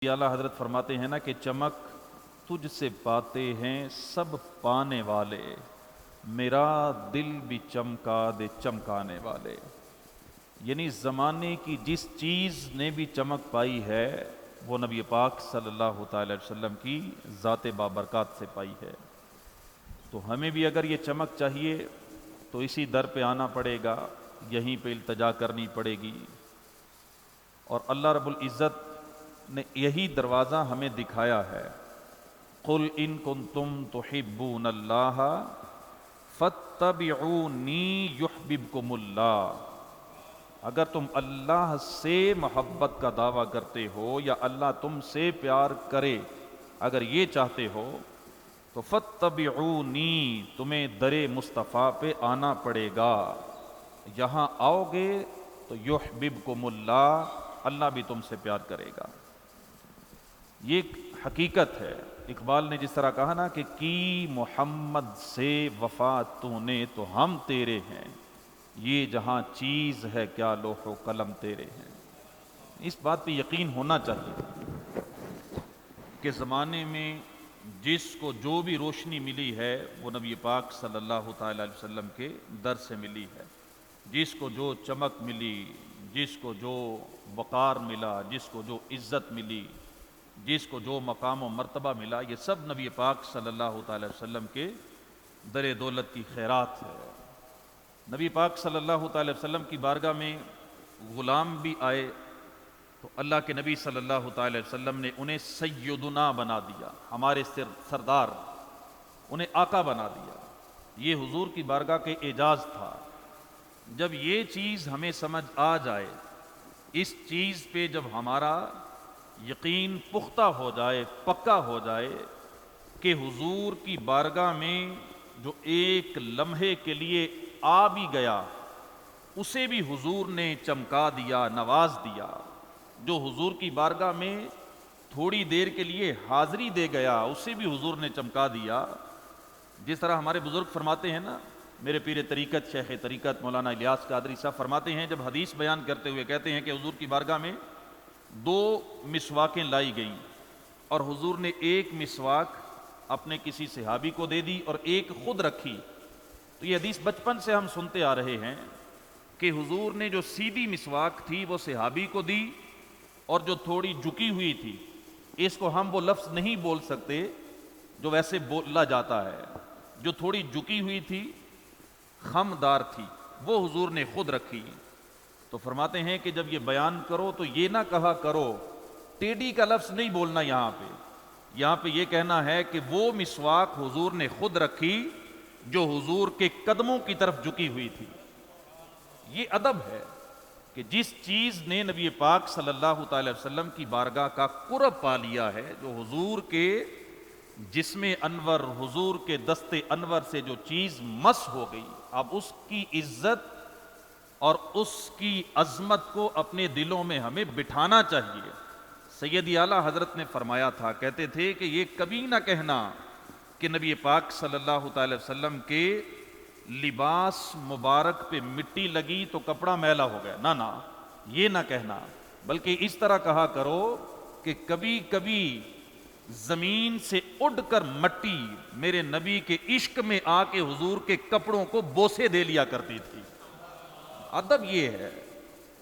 اعلیٰ حضرت فرماتے ہیں نا کہ چمک تجھ سے پاتے ہیں سب پانے والے، میرا دل بھی چمکا دے چمکانے والے۔ یعنی زمانے کی جس چیز نے بھی چمک پائی ہے وہ نبی پاک صلی اللہ تعالی علیہ وسلم کی ذات بابرکات سے پائی ہے۔ تو ہمیں بھی اگر یہ چمک چاہیے تو اسی در پہ آنا پڑے گا، یہیں پہ التجا کرنی پڑے گی، اور اللہ رب العزت نے یہی دروازہ ہمیں دکھایا ہے۔ قل ان کنتم تحبون اللہ فاتبعونی یحببکم اللہ۔ اگر تم اللہ سے محبت کا دعویٰ کرتے ہو یا اللہ تم سے پیار کرے، اگر یہ چاہتے ہو تو فاتبعونی، تمہیں در مصطفیٰ پہ آنا پڑے گا۔ یہاں آؤ گے تو یحببکم اللہ، اللہ بھی تم سے پیار کرے گا۔ یہ ایک حقیقت ہے۔ اقبال نے جس طرح کہا نا کہ کی محمد سے وفا تو نے تو ہم تیرے ہیں، یہ جہاں چیز ہے کیا لوح و قلم تیرے ہیں۔ اس بات پہ یقین ہونا چاہیے کہ زمانے میں جس کو جو بھی روشنی ملی ہے وہ نبی پاک صلی اللہ تعالی علیہ وسلم کے در سے ملی ہے۔ جس کو جو چمک ملی، جس کو جو وقار ملا، جس کو جو عزت ملی، جس کو جو مقام و مرتبہ ملا، یہ سب نبی پاک صلی اللہ تعالی وسلم کے در دولت کی خیرات ہے۔ نبی پاک صلی اللہ تعالی وسلم کی بارگاہ میں غلام بھی آئے تو اللہ کے نبی صلی اللہ تعالی وسلم نے انہیں سیدنا بنا دیا، ہمارے سردار، انہیں آقا بنا دیا۔ یہ حضور کی بارگاہ کے اعجاز تھا۔ جب یہ چیز ہمیں سمجھ آ جائے، اس چیز پہ جب ہمارا یقین پختہ ہو جائے، پکا ہو جائے کہ حضور کی بارگاہ میں جو ایک لمحے کے لیے آ بھی گیا اسے بھی حضور نے چمکا دیا، نواز دیا۔ جو حضور کی بارگاہ میں تھوڑی دیر کے لیے حاضری دے گیا اسے بھی حضور نے چمکا دیا۔ جس طرح ہمارے بزرگ فرماتے ہیں نا، میرے پیر طریقت شیخ طریقت مولانا الیاس قادری صاحب فرماتے ہیں، جب حدیث بیان کرتے ہوئے کہتے ہیں کہ حضور کی بارگاہ میں 2 مسواکیں لائی گئیں اور حضور نے ایک مسواک اپنے کسی صحابی کو دے دی اور ایک خود رکھی۔ تو یہ حدیث بچپن سے ہم سنتے آ رہے ہیں کہ حضور نے جو سیدھی مسواک تھی وہ صحابی کو دی، اور جو تھوڑی جھکی ہوئی تھی، اس کو ہم وہ لفظ نہیں بول سکتے جو ویسے بولا جاتا ہے، جو تھوڑی جھکی ہوئی تھی، خمدار تھی، وہ حضور نے خود رکھی۔ تو فرماتے ہیں کہ جب یہ بیان کرو تو یہ نہ کہا کرو، ٹیڈی کا لفظ نہیں بولنا، یہاں پہ یہ کہنا ہے کہ وہ مسواک حضور نے خود رکھی جو حضور کے قدموں کی طرف جھکی ہوئی تھی۔ یہ ادب ہے کہ جس چیز نے نبی پاک صلی اللہ تعالی وسلم کی بارگاہ کا قرب پا لیا ہے، جو حضور کے جسم انور، حضور کے دست انور سے جو چیز مس ہو گئی، اب اس کی عزت اور اس کی عظمت کو اپنے دلوں میں ہمیں بٹھانا چاہیے۔ سید اعلیٰ حضرت نے فرمایا تھا، کہتے تھے کہ یہ کبھی نہ کہنا کہ نبی پاک صلی اللہ تعالی وسلم کے لباس مبارک پہ مٹی لگی تو کپڑا میلا ہو گیا، نہ یہ نہ کہنا، بلکہ اس طرح کہا کرو کہ کبھی کبھی زمین سے اڑ کر مٹی میرے نبی کے عشق میں آ کے حضور کے کپڑوں کو بوسے دے لیا کرتی تھی۔ ادب یہ ہے،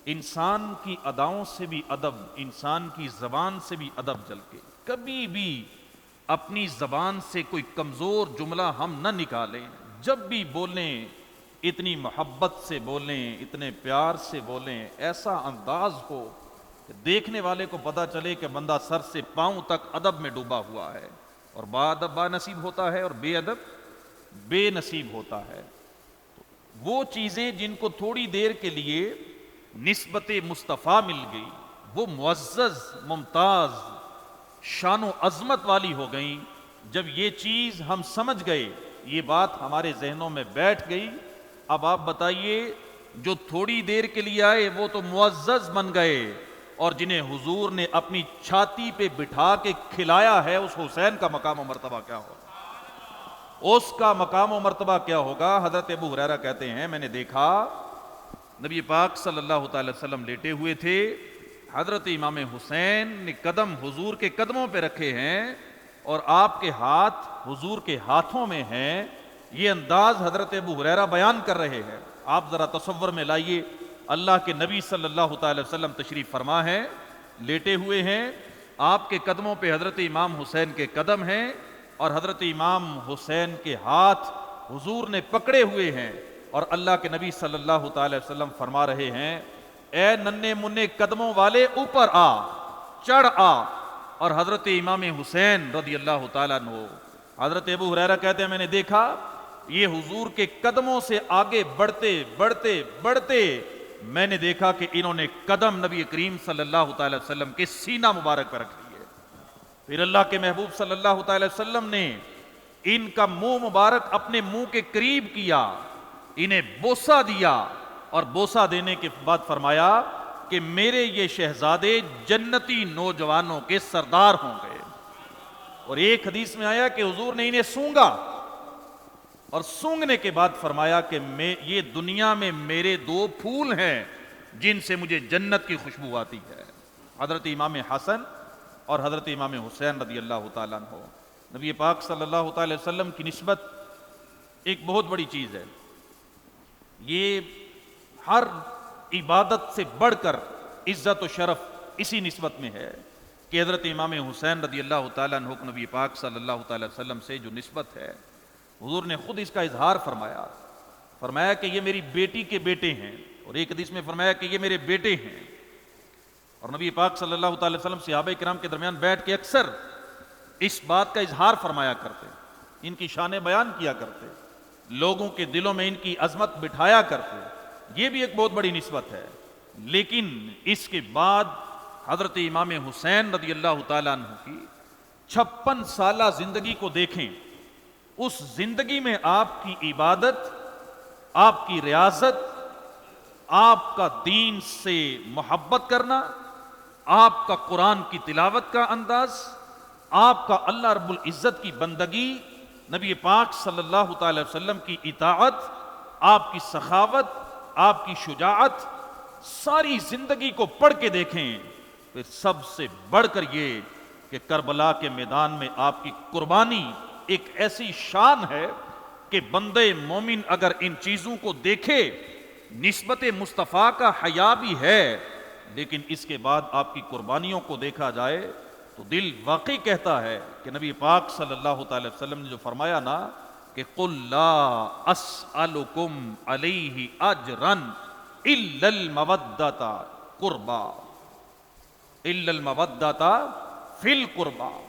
انسان کی اداؤں سے بھی ادب، انسان کی زبان سے بھی ادب جل کے۔ کبھی بھی اپنی زبان سے کوئی کمزور جملہ ہم نہ نکالیں، جب بھی بولیں اتنی محبت سے بولیں، اتنے پیار سے بولیں، ایسا انداز ہو کہ دیکھنے والے کو پتہ چلے کہ بندہ سر سے پاؤں تک ادب میں ڈوبا ہوا ہے۔ اور با ادب با نصیب ہوتا ہے اور بے ادب بے نصیب ہوتا ہے۔ وہ چیزیں جن کو تھوڑی دیر کے لیے نسبت مصطفیٰ مل گئی، وہ معزز، ممتاز، شان و عظمت والی ہو گئیں۔ جب یہ چیز ہم سمجھ گئے، یہ بات ہمارے ذہنوں میں بیٹھ گئی، اب آپ بتائیے جو تھوڑی دیر کے لیے آئے وہ تو معزز بن گئے، اور جنہیں حضور نے اپنی چھاتی پہ بٹھا کے کھلایا ہے، اس حسین کا مقام و مرتبہ کیا ہوگا؟ اس کا مقام و مرتبہ کیا ہوگا؟ حضرت ابو ہریرہ کہتے ہیں، میں نے دیکھا نبی پاک صلی اللہ تعالی وسلم لیٹے ہوئے تھے، حضرت امام حسین نے قدم حضور کے قدموں پہ رکھے ہیں اور آپ کے ہاتھ حضور کے ہاتھوں میں ہیں، یہ انداز حضرت ابو ہریرہ بیان کر رہے ہیں۔ آپ ذرا تصور میں لائیے، اللہ کے نبی صلی اللہ تعالی وسلم تشریف فرما ہیں، لیٹے ہوئے ہیں، آپ کے قدموں پہ حضرت امام حسین کے قدم ہیں اور حضرت امام حسین کے ہاتھ حضور نے پکڑے ہوئے ہیں، اور اللہ کے نبی صلی اللہ تعالی وسلم فرما رہے ہیں، اے ننے منے قدموں والے اوپر آ، چڑھ آ۔ اور حضرت امام حسین رضی اللہ تعالیٰ عنہ، حضرت ابو ہریرہ کہتے ہیں میں نے دیکھا یہ حضور کے قدموں سے آگے بڑھتے بڑھتے بڑھتے میں نے دیکھا کہ انہوں نے قدم نبی کریم صلی اللہ تعالی وسلم کے سینہ مبارک پر رکھ لیے۔ پھر اللہ کے محبوب صلی اللہ تعالی وسلم نے ان کا منہ مبارک اپنے منہ کے قریب کیا، انہیں بوسہ دیا، اور بوسہ دینے کے بعد فرمایا کہ میرے یہ شہزادے جنتی نوجوانوں کے سردار ہوں گے۔ اور ایک حدیث میں آیا کہ حضور نے انہیں سونگا، اور سونگنے کے بعد فرمایا کہ یہ دنیا میں میرے دو پھول ہیں جن سے مجھے جنت کی خوشبو آتی ہے، حضرت امام حسن اور حضرت امام حسین رضی اللہ تعالیٰ عنہ۔ نبی پاک صلی اللہ تعالی وسلم کی نسبت ایک بہت بڑی چیز ہے، یہ ہر عبادت سے بڑھ کر عزت و شرف اسی نسبت میں ہے کہ حضرت امام حسین رضی اللہ تعالیٰ عنہ کو نبی پاک صلی اللہ تعالی وسلم سے جو نسبت ہے، حضور نے خود اس کا اظہار فرمایا کہ یہ میری بیٹی کے بیٹے ہیں، اور ایک حدیث میں فرمایا کہ یہ میرے بیٹے ہیں۔ اور نبی پاک صلی اللہ تعالی وسلم صحابہ کرام کے درمیان بیٹھ کے اکثر اس بات کا اظہار فرمایا کرتے، ان کی شان بیان کیا کرتے، لوگوں کے دلوں میں ان کی عظمت بٹھایا کرتے، یہ بھی ایک بہت بڑی نسبت ہے۔ لیکن اس کے بعد حضرت امام حسین رضی اللہ تعالیٰ عنہ کی 56 سالہ زندگی کو دیکھیں، اس زندگی میں آپ کی عبادت، آپ کی ریاضت، آپ کا دین سے محبت کرنا، آپ کا قرآن کی تلاوت کا انداز، آپ کا اللہ رب العزت کی بندگی، نبی پاک صلی اللہ تعالی وسلم کی اطاعت، آپ کی سخاوت، آپ کی شجاعت، ساری زندگی کو پڑھ کے دیکھیں۔ پھر سب سے بڑھ کر یہ کہ کربلا کے میدان میں آپ کی قربانی ایک ایسی شان ہے کہ بندے مومن اگر ان چیزوں کو دیکھے، نسبت مصطفیٰ کا حیا بھی ہے، لیکن اس کے بعد آپ کی قربانیوں کو دیکھا جائے تو دل واقعی کہتا ہے کہ نبی پاک صلی اللہ تعالی وسلم نے جو فرمایا نا کہ قُلْ لَا أَسْأَلُكُمْ عَلَيْهِ أَجْرًا إِلَّا الْمَوَدَّةَ قُرْبًا إِلَّا الْمَوَدَّةَ فِي الْقُرْبَى،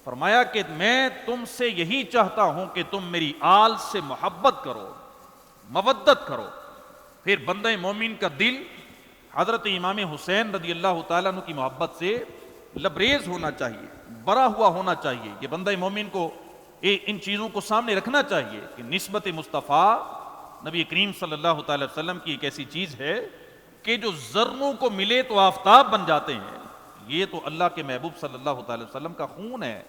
فرمایا کہ میں تم سے یہی چاہتا ہوں کہ تم میری آل سے محبت کرو، مودت کرو۔ پھر بندہ مومن کا دل حضرت امام حسین رضی اللہ تعالیٰ عنہ کی محبت سے لبریز ہونا چاہیے، بڑا ہوا ہونا چاہیے۔ یہ بندہ مومن کو ان چیزوں کو سامنے رکھنا چاہیے کہ نسبت مصطفیٰ نبی کریم صلی اللہ تعالی وسلم کی ایک ایسی چیز ہے کہ جو ذروں کو ملے تو آفتاب بن جاتے ہیں۔ یہ تو اللہ کے محبوب صلی اللہ تعالی وسلم کا خون ہے۔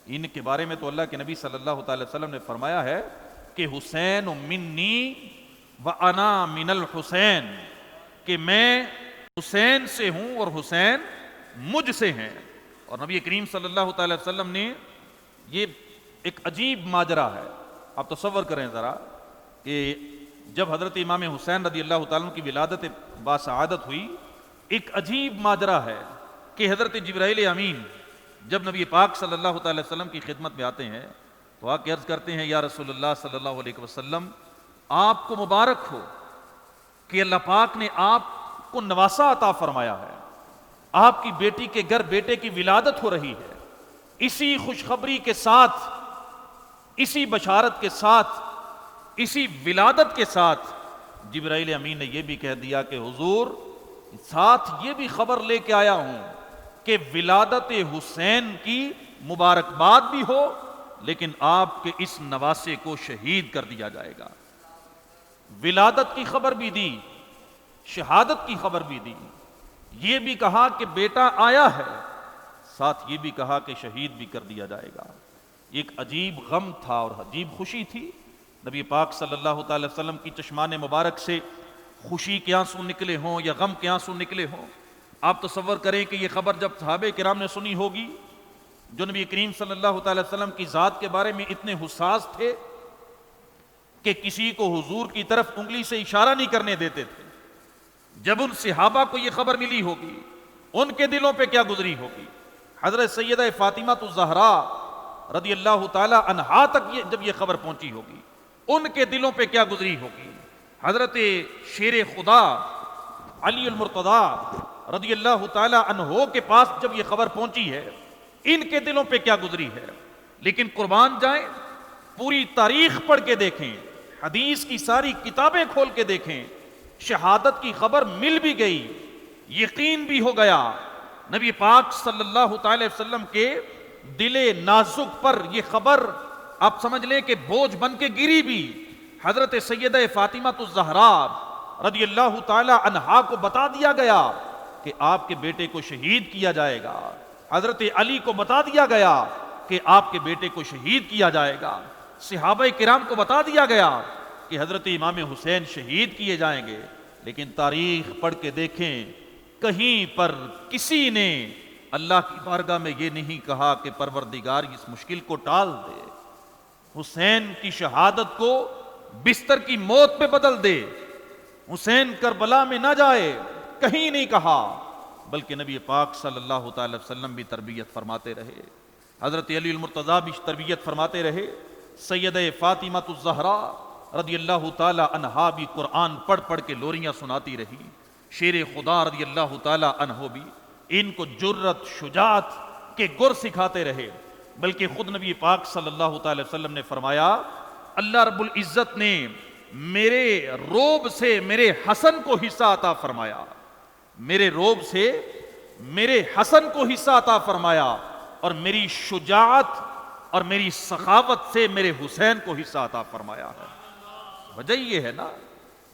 ان کے بارے میں تو اللہ کے نبی صلی اللہ تعالی وسلم نے فرمایا ہے کہ حسین منی وانا من الحسین، کہ میں حسین سے ہوں اور حسین مجھ سے ہیں۔ اور نبی کریم صلی اللہ تعالی وسلم نے، یہ ایک عجیب ماجرا ہے، آپ تصور کریں ذرا کہ جب حضرت امام حسین رضی اللہ تعالیٰ عنہ کی ولادت باسعادت ہوئی، ایک عجیب ماجرا ہے کہ حضرت جبرائیل امین جب نبی پاک صلی اللہ تعالی وسلم کی خدمت میں آتے ہیں تو آ کے عرض کرتے ہیں یا رسول اللہ صلی اللہ علیہ وسلم، آپ کو مبارک ہو کہ اللہ پاک نے آپ کو نواسا عطا فرمایا ہے، آپ کی بیٹی کے گھر بیٹے کی ولادت ہو رہی ہے۔ اسی خوشخبری کے ساتھ، اسی بشارت کے ساتھ، اسی ولادت کے ساتھ جبرائیل امین نے یہ بھی کہہ دیا کہ حضور ساتھ یہ بھی خبر لے کے آیا ہوں کہ ولادت حسین کی مبارکباد بھی ہو، لیکن آپ کے اس نواسے کو شہید کر دیا جائے گا۔ ولادت کی خبر بھی دی، شہادت کی خبر بھی دی، یہ بھی کہا کہ بیٹا آیا ہے، ساتھ یہ بھی کہا کہ شہید بھی کر دیا جائے گا۔ ایک عجیب غم تھا اور عجیب خوشی تھی۔ نبی پاک صلی اللہ تعالی وسلم کی چشمان مبارک سے خوشی کے آنسو نکلے ہوں یا غم کے آنسو نکلے ہوں، آپ تصور کریں کہ یہ خبر جب صحابہ کرام نے سنی ہوگی، جو نبی کریم صلی اللہ تعالی وسلم کی ذات کے بارے میں اتنے حساس تھے کہ کسی کو حضور کی طرف انگلی سے اشارہ نہیں کرنے دیتے تھے، جب ان صحابہ کو یہ خبر ملی ہوگی ان کے دلوں پہ کیا گزری ہوگی۔ حضرت سیدہ فاطمہ الزہراء رضی اللہ تعالی عنہا تک جب یہ خبر پہنچی ہوگی ان کے دلوں پہ کیا گزری ہوگی۔ حضرت شیر خدا علی المرتضی رضی اللہ تعالی عنہ کے پاس جب یہ خبر پہنچی ہے ان کے دلوں پہ کیا گزری ہے۔ لیکن قربان جائیں، پوری تاریخ پڑھ کے دیکھیں، حدیث کی ساری کتابیں کھول کے دیکھیں، شہادت کی خبر مل بھی گئی، یقین بھی ہو گیا، نبی پاک صلی اللہ تعالی وسلم کے دل نازک پر یہ خبر آپ سمجھ لیں کہ بوجھ بن کے گری بھی۔ حضرت سیدہ فاطمہ الزہراء رضی اللہ تعالی عنہا کو بتا دیا گیا کہ آپ کے بیٹے کو شہید کیا جائے گا، حضرت علی کو بتا دیا گیا کہ آپ کے بیٹے کو شہید کیا جائے گا، صحابہ کرام کو بتا دیا گیا کہ حضرت امام حسین شہید کیے جائیں گے۔ لیکن تاریخ پڑھ کے دیکھیں، کہیں پر کسی نے اللہ کی بارگاہ میں یہ نہیں کہا کہ پروردگار اس مشکل کو ٹال دے، حسین کی شہادت کو بستر کی موت پہ بدل دے، حسین کربلا میں نہ جائے، کہیں نہیں کہا، بلکہ نبی پاک صلی اللہ تعالی وسلم بھی تربیت فرماتے رہے، حضرت علی المرتضی بھی تربیت فرماتے رہے، سیدہ فاطمہ الزہراء رضی اللہ تعالی عنہا بھی قرآن پڑھ پڑھ کے لوریاں سناتی رہی، شیر خدا رضی اللہ تعالی عنہ بھی ان کو جرت شجاعت کے گر سکھاتے رہے۔ بلکہ خود نبی پاک صلی اللہ تعالی وسلم نے فرمایا، اللہ رب العزت نے میرے روب سے میرے حسن کو حصہ عطا فرمایا، میرے روب سے میرے حسن کو حصہ عطا فرمایا، اور میری شجاعت اور میری سخاوت سے میرے حسین کو حصہ عطا فرمایا ہے۔ وجہ یہ ہے نا،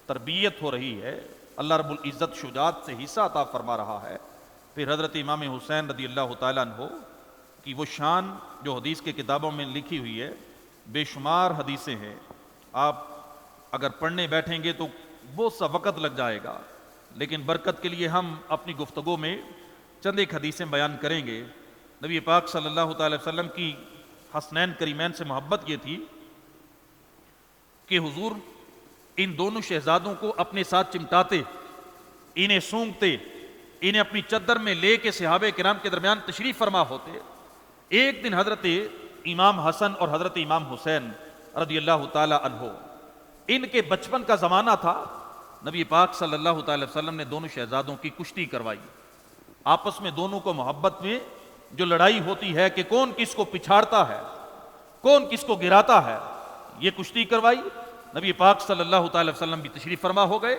تربیت ہو رہی ہے، اللہ رب العزت شجاعت سے حصہ عطا فرما رہا ہے۔ پھر حضرت امام حسین رضی اللہ تعالیٰ عنہ کی وہ شان جو حدیث کے کتابوں میں لکھی ہوئی ہے، بے شمار حدیثیں ہیں، آپ اگر پڑھنے بیٹھیں گے تو بہت سا وقت لگ جائے گا، لیکن برکت کے لیے ہم اپنی گفتگو میں چند ایک حدیثیں بیان کریں گے۔ نبی پاک صلی اللہ تعالی وسلم کی حسنین کریمین سے محبت یہ تھی کہ حضور ان دونوں شہزادوں کو اپنے ساتھ چمٹاتے، انہیں سونگتے، انہیں اپنی چادر میں لے کے صحابہ کرام کے درمیان تشریف فرما ہوتے۔ ایک دن حضرت امام حسن اور حضرت امام حسین رضی اللہ تعالی عنہ، ان کے بچپن کا زمانہ تھا، نبی پاک صلی اللہ تعالی وسلم نے دونوں شہزادوں کی کشتی کروائی، آپس میں دونوں کو محبت میں جو لڑائی ہوتی ہے کہ کون کس کو پچھاڑتا ہے، کون کس کو گراتا ہے، یہ کشتی کروائی۔ نبی پاک صلی اللہ تعالی وسلم بھی تشریف فرما ہو گئے،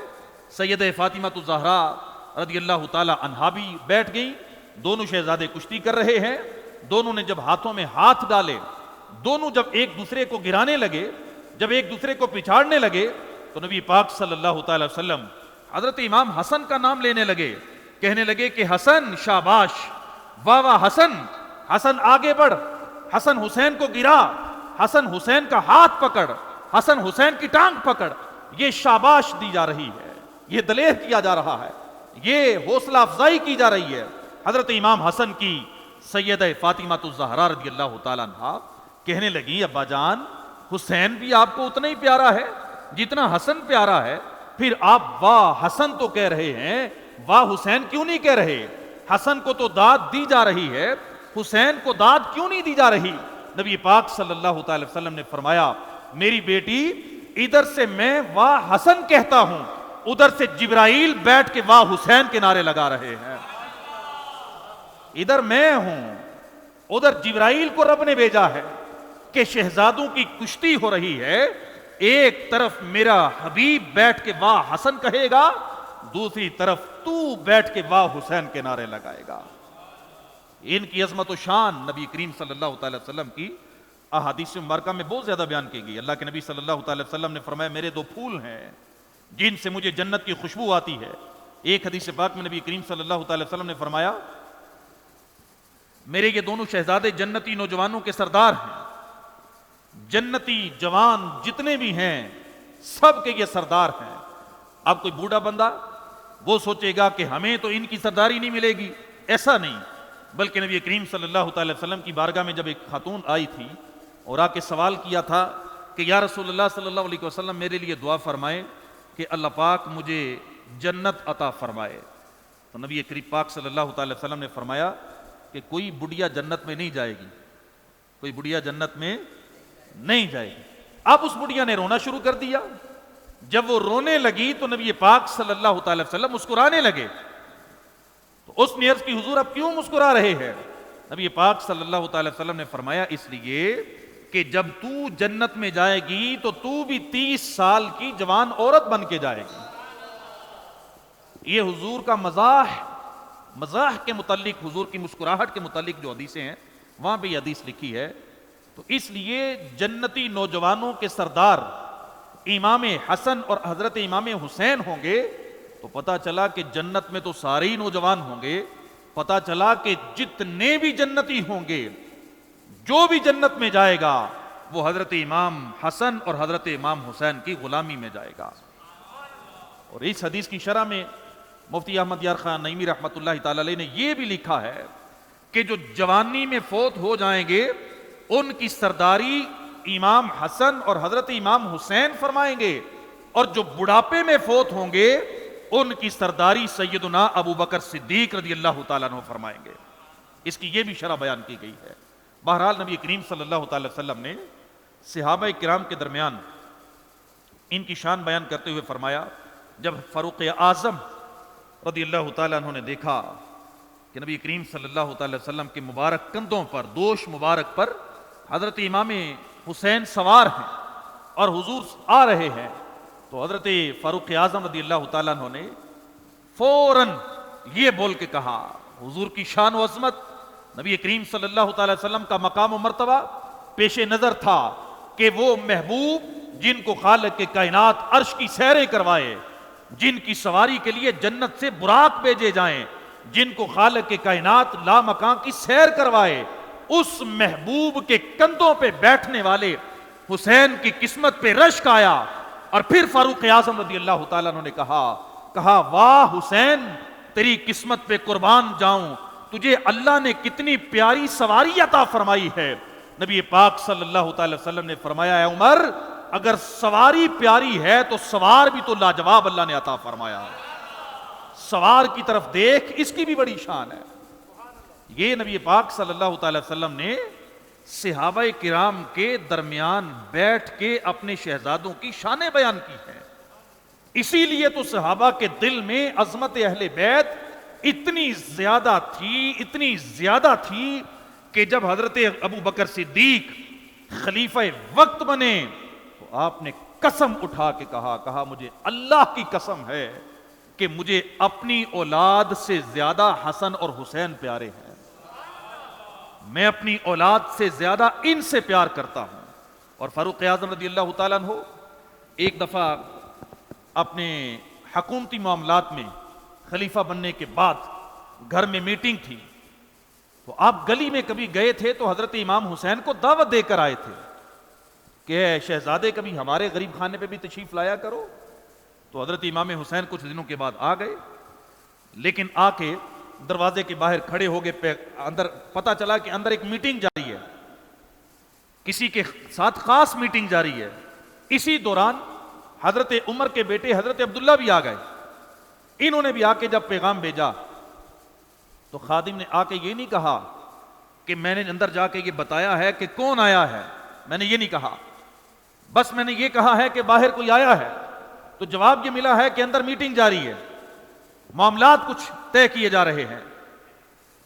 سیدہ فاطمہ الزہراء رضی اللہ تعالی عنہا بھی بیٹھ گئی، دونوں شہزادے کشتی کر رہے ہیں، دونوں نے جب ہاتھوں میں ہاتھ ڈالے، دونوں جب ایک دوسرے کو گرانے لگے، جب ایک دوسرے کو پچھاڑنے لگے، تو نبی پاک صلی اللہ تعالی وسلم حضرت امام حسن کا نام لینے لگے، کہنے لگے کہ حسن شاباش، واہ واہ حسن، حسن آگے بڑھ، حسن حسین کو گرا، حسن حسین کا ہاتھ پکڑ، حسن حسین کی ٹانگ پکڑ، یہ شاباش دی جا رہی ہے، یہ دلیر کیا جا رہا ہے، یہ حوصلہ افزائی کی جا رہی ہے۔ حضرت امام حسن کی سیدہ فاطمہ الزہراء رضی اللہ تعالیٰ عنہا کہنے لگی، ابا جان حسین بھی آپ کو اتنا ہی پیارا ہے جتنا حسن پیارا ہے، پھر آپ واہ حسن تو کہہ رہے ہیں، واہ حسین کیوں نہیں کہہ رہے؟ حسن کو تو داد دی جا رہی ہے، حسین کو داد کیوں نہیں دی جا رہی؟ نبی پاک صلی اللہ تعالی وسلم نے فرمایا، میری بیٹی ادھر سے میں واہ حسن کہتا ہوں، ادھر سے جبرائیل بیٹھ کے واہ حسین کے نعرے لگا رہے ہیں۔ ادھر میں ہوں، ادھر جبرائیل کو رب نے بھیجا ہے کہ شہزادوں کی کشتی ہو رہی ہے، ایک طرف میرا حبیب بیٹھ کے واہ حسن کہے گا، دوسری طرف تو بیٹھ کے واہ حسین کے نعرے لگائے گا۔ ان کی عظمت و شان نبی کریم صلی اللہ تعالی وسلم کی احادیث مبارکہ میں بہت زیادہ بیان کی گئی۔ اللہ کے نبی صلی اللہ تعالی وسلم نے فرمایا، میرے دو پھول ہیں جن سے مجھے جنت کی خوشبو آتی ہے۔ ایک حدیث پاک میں نبی کریم صلی اللہ تعالی وسلم نے فرمایا، میرے یہ دونوں شہزادے جنتی نوجوانوں کے سردار ہیں، جنتی جوان جتنے بھی ہیں سب کے یہ سردار ہیں۔ اب کوئی بوڑھا بندہ وہ سوچے گا کہ ہمیں تو ان کی سرداری نہیں ملے گی. ایسا نہیں، بلکہ نبی کریم صلی اللہ تعالی وسلم کی بارگاہ میں جب ایک خاتون آئی تھی اور آ کے سوال کیا تھا کہ یا رسول اللہ صلی اللہ علیہ وسلم میرے لیے دعا فرمائے کہ اللہ پاک مجھے جنت عطا فرمائے، تو نبی کریم پاک صلی اللہ تعالی وسلم نے فرمایا کہ کوئی بڑھیا جنت میں نہیں جائے گی، کوئی بڑھیا جنت میں نہیں جائے گی. اب اس بڑھیا نے رونا شروع کر دیا. جب وہ رونے لگی تو نبی پاک صلی اللہ تعالی وسلم مسکرانے لگے. تو اس نے عرض کی حضور اب کیوں مسکرا رہے ہیں؟ نبی پاک صلی اللہ تعالی وسلم نے فرمایا اس لیے کہ جب تو جنت میں جائے گی تو تو بھی 30 سال کی جوان عورت بن کے جائے گی. یہ حضور کا مزاح کے متعلق، حضور کی مسکراہٹ کے متعلق جو حدیثیں ہیں وہاں پہ یہ حدیث لکھی ہے. تو اس لیے جنتی نوجوانوں کے سردار امام حسن اور حضرت امام حسین ہوں گے تو پتہ چلا کہ جنت میں تو سارے ہی نوجوان ہوں گے. پتہ چلا کہ جتنے بھی جنتی ہوں گے، جو بھی جنت میں جائے گا وہ حضرت امام حسن اور حضرت امام حسین کی غلامی میں جائے گا. اور اس حدیث کی شرح میں مفتی احمد یار خان نعیمی رحمۃ اللہ تعالی علیہ نے یہ بھی لکھا ہے کہ جو جوانی میں فوت ہو جائیں گے ان کی سرداری امام حسن اور حضرت امام حسین فرمائیں گے، اور جو بڑھاپے میں فوت ہوں گے ان کی سرداری سیدنا ابو بکر صدیق رضی اللہ تعالیٰ عنہ فرمائیں گے. اس کی یہ بھی شرح بیان کی گئی ہے. بہرحال نبی کریم صلی اللہ تعالی وسلم نے صحابہ کرام کے درمیان ان کی شان بیان کرتے ہوئے فرمایا جب فاروق اعظم رضی اللہ تعالیٰ عنہ نے دیکھا کہ نبی کریم صلی اللہ تعالی وسلم کے مبارک کندھوں پر، دوش مبارک پر حضرت امام حسین سوار ہیں اور حضور آ رہے ہیں، تو حضرت فاروق اعظم رضی اللہ تعالیٰ عنہ نے فوراً یہ بول کے کہا، حضور کی شان و عظمت، نبی کریم صلی اللہ تعالی وسلم کا مقام و مرتبہ پیش نظر تھا کہ وہ محبوب جن کو خالق کے کائنات عرش کی سیریں کروائے، جن کی سواری کے لیے جنت سے براق بھیجے جائیں، جن کو خالق کے کائنات لامکان کی سیر کروائے، اس محبوب کے کندھوں پہ بیٹھنے والے حسین کی قسمت پہ رشک آیا. اور پھر فاروق اعظم رضی اللہ تعالیٰ عنہ نے کہا واہ حسین تیری قسمت پہ قربان جاؤں، تجھے اللہ نے کتنی پیاری سواری عطا فرمائی ہے. نبی پاک صلی اللہ تعالی وسلم نے فرمایا اے عمر اگر سواری پیاری ہے تو سوار بھی تو لاجواب اللہ نے عطا فرمایا. سوار کی طرف دیکھ، اس کی بھی بڑی شان ہے. یہ نبی پاک صلی اللہ تعالی وسلم نے صحابہ کرام کے درمیان بیٹھ کے اپنے شہزادوں کی شانیں بیان کی ہیں. اسی لیے تو صحابہ کے دل میں عظمت اہل بیت اتنی زیادہ تھی کہ جب حضرت ابو بکر صدیق خلیفہ وقت بنے تو آپ نے قسم اٹھا کے کہا مجھے اللہ کی قسم ہے کہ مجھے اپنی اولاد سے زیادہ حسن اور حسین پیارے ہیں، میں اپنی اولاد سے زیادہ ان سے پیار کرتا ہوں. اور فاروق اعظم رضی اللہ تعالیٰ عنہ ایک دفعہ اپنے حکومتی معاملات میں خلیفہ بننے کے بعد گھر میں میٹنگ تھی، تو آپ گلی میں کبھی گئے تھے تو حضرت امام حسین کو دعوت دے کر آئے تھے کہ شہزادے کبھی ہمارے غریب خانے پہ بھی تشریف لایا کرو. تو حضرت امام حسین کچھ دنوں کے بعد آ گئے، لیکن آ کے دروازے کے باہر کھڑے ہو گئے. اندر پتا چلا کہ اندر ایک میٹنگ جاری ہے، کسی کے ساتھ خاص میٹنگ جاری ہے. اسی دوران حضرت عمر کے بیٹے حضرت عبداللہ بھی آ گئے. انہوں نے بھی آ کے جب پیغام بھیجا تو خادم نے آ کے یہ نہیں کہا کہ میں نے اندر جا کے یہ بتایا ہے کہ کون آیا ہے، میں نے یہ نہیں کہا، بس میں نے یہ کہا ہے کہ باہر کوئی آیا ہے. تو جواب یہ ملا ہے کہ اندر میٹنگ جاری ہے، معاملات کچھ طے کیے جا رہے ہیں.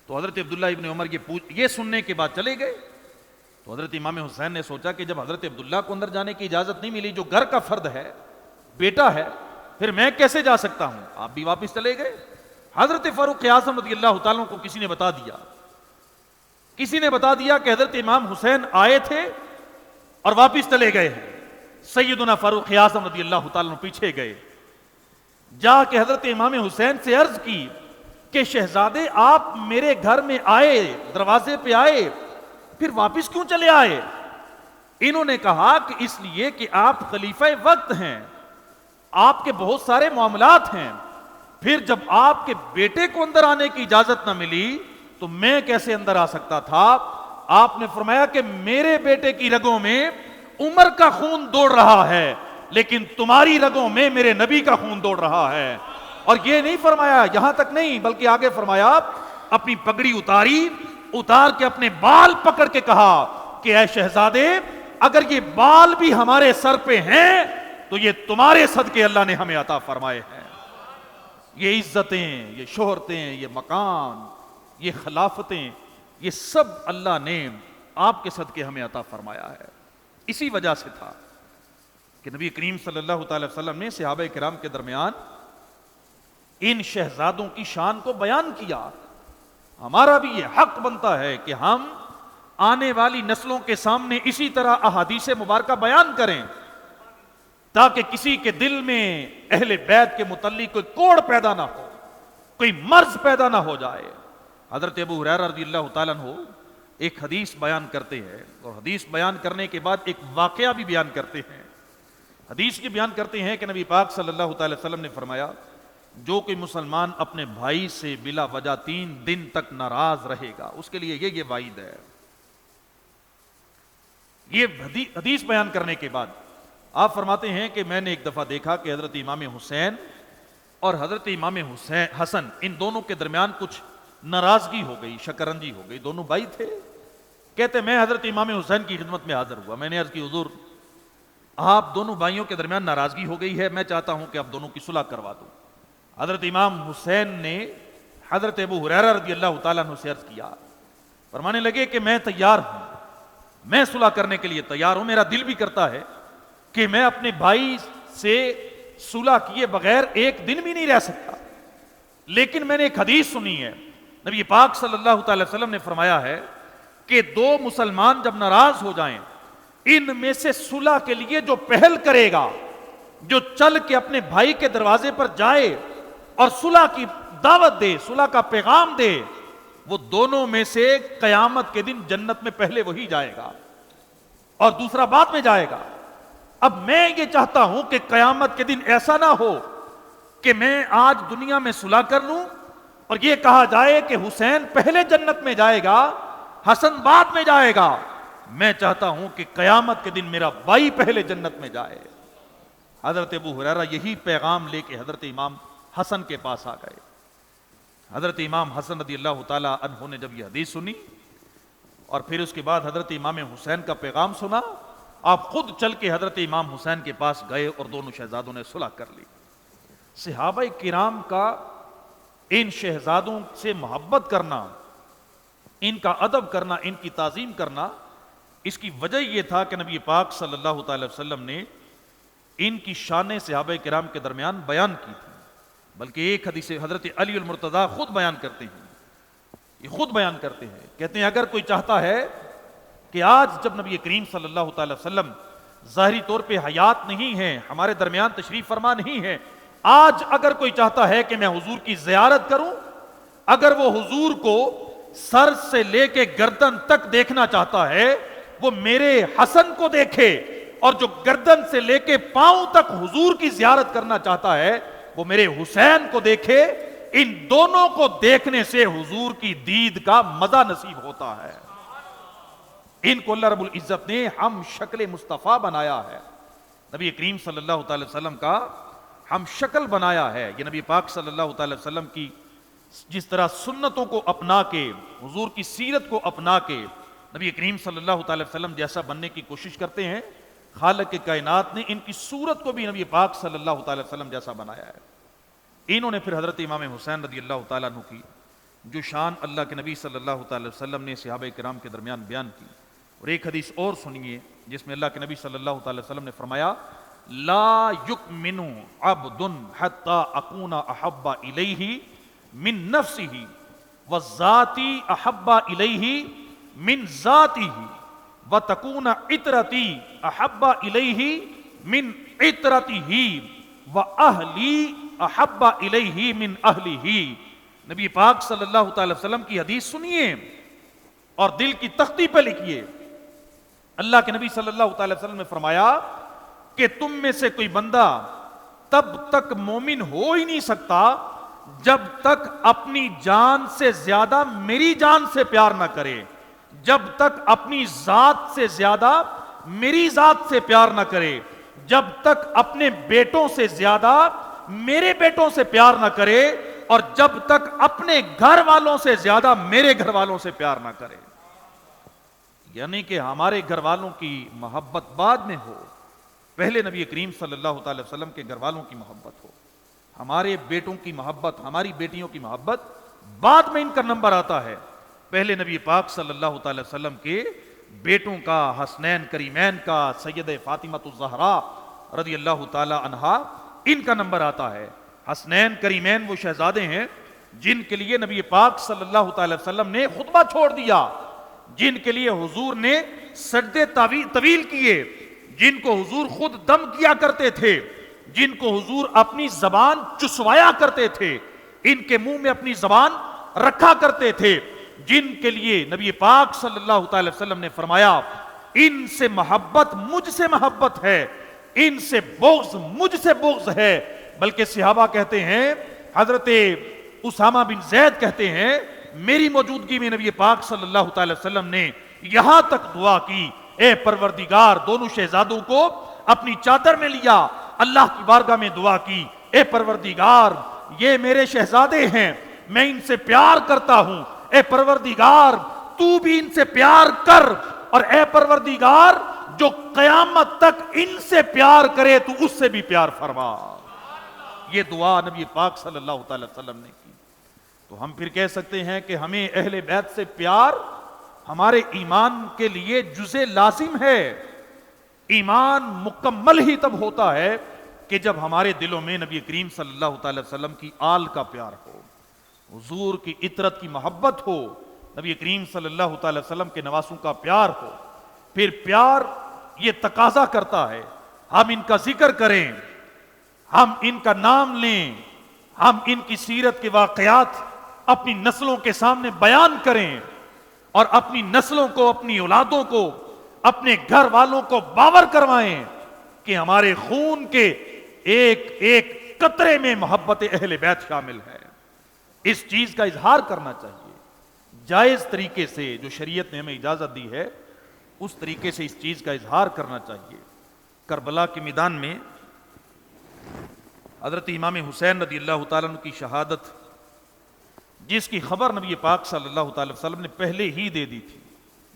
تو حضرت عبداللہ ابن عمر یہ سننے کے بعد چلے گئے. تو حضرت امام حسین نے سوچا کہ جب حضرت عبداللہ کو اندر جانے کی اجازت نہیں ملی، جو گھر کا فرد ہے، بیٹا ہے، پھر میں کیسے جا سکتا ہوں؟ آپ بھی واپس چلے گئے. حضرت فاروق اعظم رضی اللہ تعالیٰ کو کسی نے بتا دیا کہ حضرت امام حسین آئے تھے اور واپس چلے گئے ہیں. سیدنا فاروق اعظم رضی اللہ تعالیٰ پیچھے گئے، جا کے حضرت امام حسین سے عرض کی کہ شہزادے آپ میرے گھر میں آئے، دروازے پہ آئے، پھر واپس کیوں چلے آئے؟ انہوں نے کہا کہ اس لیے کہ آپ خلیفہ وقت ہیں، آپ کے بہت سارے معاملات ہیں، پھر جب آپ کے بیٹے کو اندر آنے کی اجازت نہ ملی تو میں کیسے اندر آ سکتا تھا؟ آپ نے فرمایا کہ میرے بیٹے کی رگوں میں عمر کا خون دوڑ رہا ہے، لیکن تمہاری رگوں میں میرے نبی کا خون دوڑ رہا ہے۔ اور یہ نہیں فرمایا یہاں تک نہیں، بلکہ آگے فرمایا اپنی پگڑی اتار کے اپنے بال پکڑ کے کہا کہ اے شہزادے، اگر یہ بال بھی ہمارے سر پہ ہیں تو یہ تمہارے صدقے اللہ نے ہمیں عطا فرمائے ہیں۔ یہ عزتیں، یہ شہرتیں، یہ مکان، یہ خلافتیں، یہ سب اللہ نے آپ کے صدقے ہمیں عطا فرمایا ہے۔ اسی وجہ سے تھا کہ نبی کریم صلی اللہ تعالی وسلم نے صحابہ کرام کے درمیان ان شہزادوں کی شان کو بیان کیا۔ ہمارا بھی یہ حق بنتا ہے کہ ہم آنے والی نسلوں کے سامنے اسی طرح احادیث مبارکہ بیان کریں، تاکہ کسی کے دل میں اہل بیت کے متعلق کوئی کوڑ پیدا نہ ہو، کوئی مرض پیدا نہ ہو جائے۔ حضرت ابو ہریرہ رضی اللہ تعالیٰ عنہ ایک حدیث بیان کرتے ہیں، اور حدیث بیان کرنے کے بعد ایک واقعہ بھی بیان کرتے ہیں۔ حدیث کی بیان کرتے ہیں کہ نبی پاک صلی اللہ تعالی وسلم نے فرمایا، جو کوئی مسلمان اپنے بھائی سے بلا وجہ 3 دن تک ناراض رہے گا، اس کے لیے یہ وعید ہے۔ یہ حدیث بیان کرنے کے بعد آپ فرماتے ہیں کہ میں نے ایک دفعہ دیکھا کہ حضرت امام حسین اور حضرت امام حسن، ان دونوں کے درمیان کچھ ناراضگی ہو گئی، شکرنجی ہو گئی، دونوں بھائی تھے۔ کہتے میں حضرت امام حسین کی خدمت میں حاضر ہوا، میں نے عرض کی حضور آپ دونوں بھائیوں کے درمیان ناراضگی ہو گئی ہے، میں چاہتا ہوں کہ آپ دونوں کی صلح کروا دوں۔ حضرت امام حسین نے حضرت ابو ہریرہ رضی اللہ تعالیٰ عنہ سے عرض کیا، فرمانے لگے کہ میں تیار ہوں، میں صلح کرنے کے لیے تیار ہوں، میرا دل بھی کرتا ہے کہ میں اپنے بھائی سے صلح کیے بغیر ایک دن بھی نہیں رہ سکتا، لیکن میں نے ایک حدیث سنی ہے، نبی پاک صلی اللہ تعالی وسلم نے فرمایا ہے کہ 2 مسلمان جب ناراض ہو جائیں، ان میں سے صلح کے لیے جو پہل کرے گا، جو چل کے اپنے بھائی کے دروازے پر جائے اور صلح کی دعوت دے، صلح کا پیغام دے، وہ دونوں میں سے قیامت کے دن جنت میں پہلے وہی جائے گا اور دوسرا بعد میں جائے گا۔ اب میں یہ چاہتا ہوں کہ قیامت کے دن ایسا نہ ہو کہ میں آج دنیا میں صلح کر لوں اور یہ کہا جائے کہ حسین پہلے جنت میں جائے گا، حسن بعد میں جائے گا۔ میں چاہتا ہوں کہ قیامت کے دن میرا بھائی پہلے جنت میں جائے۔ حضرت ابو ہریرہ یہی پیغام لے کے حضرت امام حسن کے پاس آ گئے۔ حضرت امام حسن رضی اللہ تعالی عنہ نے جب یہ حدیث سنی اور پھر اس کے بعد حضرت امام حسین کا پیغام سنا، آپ خود چل کے حضرت امام حسین کے پاس گئے اور دونوں شہزادوں نے صلح کر لی۔ صحابہ کرام کا ان شہزادوں سے محبت کرنا، ان کا ادب کرنا، ان کی تعظیم کرنا، اس کی وجہ یہ تھا کہ نبی پاک صلی اللہ تعالی وسلم نے ان کی شانیں صحابہ کرام کے درمیان بیان کی تھی۔ بلکہ ایک حدیث حضرت علی المرتضیٰ خود بیان کرتے ہیں، یہ خود بیان کرتے ہیں، کہتے ہیں اگر کوئی چاہتا ہے کہ آج جب نبی کریم صلی اللہ تعالی وسلم ظاہری طور پہ حیات نہیں ہیں، ہمارے درمیان تشریف فرما نہیں ہے، آج اگر کوئی چاہتا ہے کہ میں حضور کی زیارت کروں، اگر وہ حضور کو سر سے لے کے گردن تک دیکھنا چاہتا ہے، وہ میرے حسن کو دیکھے، اور جو گردن سے لے کے پاؤں تک حضور کی زیارت کرنا چاہتا ہے وہ میرے حسین کو دیکھے۔ ان دونوں کو دیکھنے سے حضور کی دید کا مزہ نصیب ہوتا ہے۔ ان کو اللہ رب العزت نے ہم شکل مصطفیٰ بنایا ہے، نبی کریم صلی اللہ تعالی وسلم کا ہم شکل بنایا ہے۔ یہ نبی پاک صلی اللہ تعالی وسلم کی جس طرح سنتوں کو اپنا کے، حضور کی سیرت کو اپنا کے نبی کریم صلی اللہ تعالی وسلم جیسا بننے کی کوشش کرتے ہیں، خالق کائنات نے ان کی صورت کو بھی نبی پاک صلی اللہ تعالی وسلم جیسا بنایا ہے۔ انہوں نے پھر حضرت امام حسین رضی اللہ تعالیٰ عنہ کی جو شان اللہ کے نبی صلی اللہ تعالی وسلم نے صحابہ کرام کے درمیان بیان کی، اور ایک حدیث اور سنیے جس میں اللہ کے نبی صلی اللہ تعالی وسلم نے فرمایا، لا یؤمن عبد حتی اکون احب الیہ من نفسہ وذاتی احب الیہ من ذاتہ وتکون عطرتی احب الیہ من عطرتہ واہلی احب الیہ من اہلہ۔ نبی پاک صلی اللہ تعالی وسلم کی حدیث سنیے اور دل کی تختی پہ لکھیے۔ اللہ کے نبی صلی اللہ تعالی وسلم نے فرمایا کہ تم میں سے کوئی بندہ تب تک مومن ہو ہی نہیں سکتا جب تک اپنی جان سے زیادہ میری جان سے پیار نہ کرے، جب تک اپنی ذات سے زیادہ میری ذات سے پیار نہ کرے، جب تک اپنے بیٹوں سے زیادہ میرے بیٹوں سے پیار نہ کرے، اور جب تک اپنے گھر والوں سے زیادہ میرے گھر والوں سے پیار نہ کرے۔ یعنی کہ ہمارے گھر والوں کی محبت بعد میں ہو، پہلے نبی کریم صلی اللہ تعالی وسلم کے گھر والوں کی محبت ہو، ہمارے بیٹوں کی محبت، ہماری بیٹیوں کی محبت بعد میں ان کا نمبر آتا ہے۔ پہلے نبی پاک صلی اللہ تعالی وسلم کے بیٹوں کا، حسنین کریمین کا، سید فاطمہ الزہرا رضی اللہ تعالی عنہا، ان کا نمبر آتا ہے۔ حسنین کریمین وہ شہزادے ہیں جن کے لیے نبی پاک صلی اللہ تعالی وسلم نے خطبہ چھوڑ دیا، جن کے لیے حضور نے سجدے طویل کیے، جن کو حضور خود دم کیا کرتے تھے، جن کو حضور اپنی زبان چسوایا کرتے تھے، ان کے منہ میں اپنی زبان رکھا کرتے تھے، جن کے لیے نبی پاک صلی اللہ تعالی وسلم نے فرمایا ان سے محبت مجھ سے محبت ہے، ان سے بغض مجھ سے بغض ہے۔ بلکہ صحابہ کہتے ہیں، حضرت اسامہ بن زید کہتے ہیں، میری موجودگی میں نبی پاک صلی اللہ تعالی وسلم نے یہاں تک دعا کی، اے پروردگار، دونوں شہزادوں کو اپنی چادر میں لیا، اللہ کی بارگاہ میں دعا کی، اے پروردگار یہ میرے شہزادے ہیں، میں ان سے پیار کرتا ہوں، اے پروردگار تو بھی ان سے پیار کر، اور اے پروردگار جو قیامت تک ان سے پیار کرے تو اس سے بھی پیار فرما۔ یہ دعا نبی پاک صلی اللہ تعالی وسلم نے کی۔ تو ہم پھر کہہ سکتے ہیں کہ ہمیں اہل بیت سے پیار ہمارے ایمان کے لیے جزء لازم ہے۔ ایمان مکمل ہی تب ہوتا ہے کہ جب ہمارے دلوں میں نبی کریم صلی اللہ تعالی وسلم کی آل کا پیار ہو، حضور کی عطرت کی محبت ہو، نبی کریم صلی اللہ تعالی وسلم کے نواسوں کا پیار ہو۔ پھر پیار یہ تقاضا کرتا ہے ہم ان کا ذکر کریں، ہم ان کا نام لیں، ہم ان کی سیرت کے واقعات اپنی نسلوں کے سامنے بیان کریں، اور اپنی نسلوں کو، اپنی اولادوں کو، اپنے گھر والوں کو باور کروائیں کہ ہمارے خون کے ایک ایک قطرے میں محبت اہل بیت شامل ہے۔ اس چیز کا اظہار کرنا چاہیے جائز طریقے سے، جو شریعت نے ہمیں اجازت دی ہے اس طریقے سے اس چیز کا اظہار کرنا چاہیے۔ کربلا کے میدان میں حضرت امام حسین رضی اللہ تعالیٰ عنہ کی شہادت، جس کی خبر نبی پاک صلی اللہ تعالی وسلم نے پہلے ہی دے دی تھی،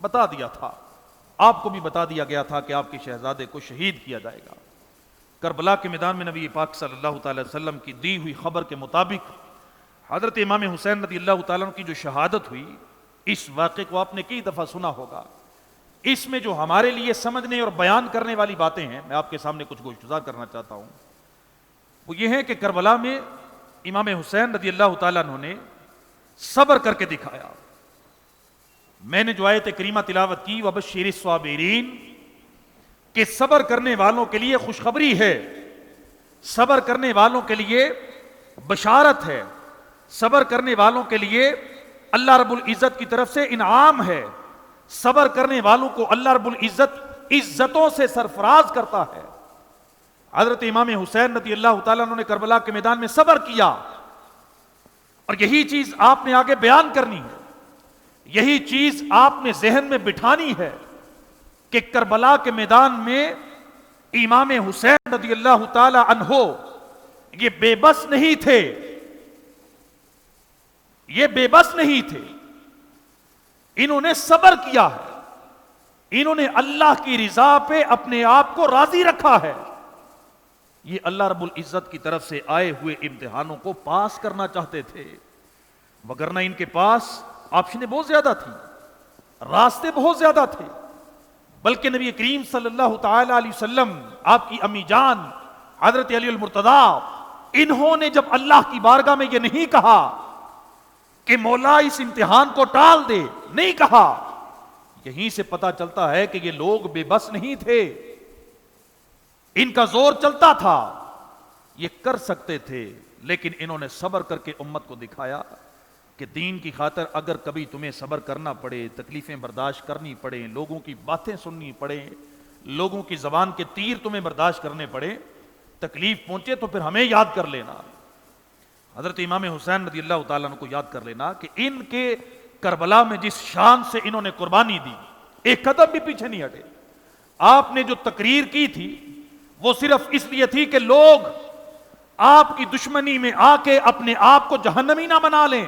بتا دیا تھا، آپ کو بھی بتا دیا گیا تھا کہ آپ کے شہزادے کو شہید کیا جائے گا۔ کربلا کے میدان میں نبی پاک صلی اللہ تعالی وسلم کی دی ہوئی خبر کے مطابق حضرت امام حسین رضی اللہ تعالیٰ عنہ کی جو شہادت ہوئی، اس واقعے کو آپ نے کئی دفعہ سنا ہوگا۔ اس میں جو ہمارے لیے سمجھنے اور بیان کرنے والی باتیں ہیں، میں آپ کے سامنے کچھ گزار کرنا چاہتا ہوں۔ وہ یہ ہے کہ کربلا میں امام حسین رضی اللہ تعالیٰ عنہ نے صبر کر کے دکھایا۔ میں نے جو آیت کریمہ تلاوت کی، وَبَشِّرِ الصَّابِرِينَ، کہ صبر کرنے والوں کے لیے خوشخبری ہے، صبر کرنے والوں کے لیے بشارت ہے، صبر کرنے والوں کے لیے اللہ رب العزت کی طرف سے انعام ہے، صبر کرنے والوں کو اللہ رب العزت عزتوں سے سرفراز کرتا ہے۔ حضرت امام حسین رضی اللہ تعالیٰ عنہ نے کربلا کے میدان میں صبر کیا، اور یہی چیز آپ نے آگے بیان کرنی ہے، یہی چیز آپ نے ذہن میں بٹھانی ہے کہ کربلا کے میدان میں امام حسین رضی اللہ تعالی عنہ یہ بے بس نہیں تھے، یہ بے بس نہیں تھے، انہوں نے صبر کیا ہے، انہوں نے اللہ کی رضا پہ اپنے آپ کو راضی رکھا ہے۔ یہ اللہ رب العزت کی طرف سے آئے ہوئے امتحانوں کو پاس کرنا چاہتے تھے، وگرنہ ان کے پاس آپشنیں بہت زیادہ تھیں، راستے بہت زیادہ تھے۔ بلکہ نبی کریم صلی اللہ تعالی علیہ وسلم، آپ کی امی جان حضرت علی المرتضیٰ، انہوں نے جب اللہ کی بارگاہ میں یہ نہیں کہا کہ مولا اس امتحان کو ٹال دے، نہیں کہا، یہیں سے پتہ چلتا ہے کہ یہ لوگ بے بس نہیں تھے، ان کا زور چلتا تھا، یہ کر سکتے تھے، لیکن انہوں نے صبر کر کے امت کو دکھایا کہ دین کی خاطر اگر کبھی تمہیں صبر کرنا پڑے، تکلیفیں برداشت کرنی پڑے، لوگوں کی باتیں سننی پڑے، لوگوں کی زبان کے تیر تمہیں برداشت کرنے پڑے، تکلیف پہنچے تو پھر ہمیں یاد کر لینا، حضرت امام حسین رضی اللہ تعالیٰ عنہ کو یاد کر لینا کہ ان کے کربلا میں جس شان سے انہوں نے قربانی دی، ایک قدم بھی پیچھے نہیں ہٹے. آپ نے جو تقریر کی تھی وہ صرف اس لیے تھی کہ لوگ آپ کی دشمنی میں آ کے اپنے آپ کو جہنمی نہ بنا لیں،